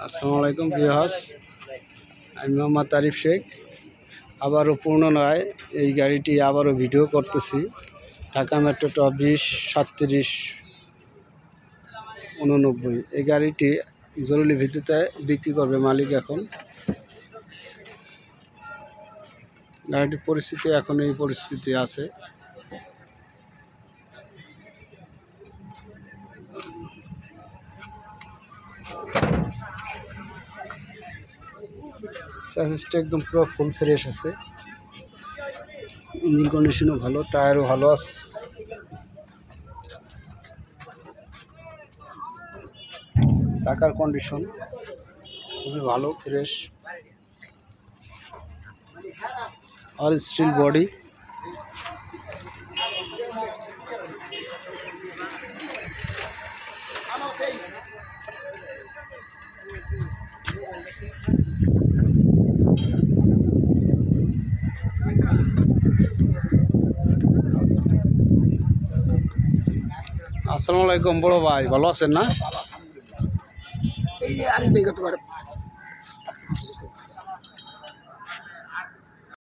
আসসালামু আলাইকুম ভিউয়ার্স, আমি মোহাম্মদ আরিফ শেখ। আবারও পুনরায় এই গাড়িটি আবারও ভিডিও করতেছি। ঢাকা মেট্রো 20-37-89। এই গাড়িটি জরুরি ভিত্তিতে বিক্রি করবে মালিক। এখন গাড়িটির পরিস্থিতি এখন এই পরিস্থিতি আছে। চার্জেসটা একদম পুরো ফুল ফ্রেশ আছে, ইঞ্জিন কন্ডিশনও ভালো, টায়ারও ভালো আছে। চাকার কন্ডিশন খুবই ভালো, ফ্রেশ, অল স্টিল বডি। আসসালামু আলাইকুম বড় ভাই, ভালো আছেন না?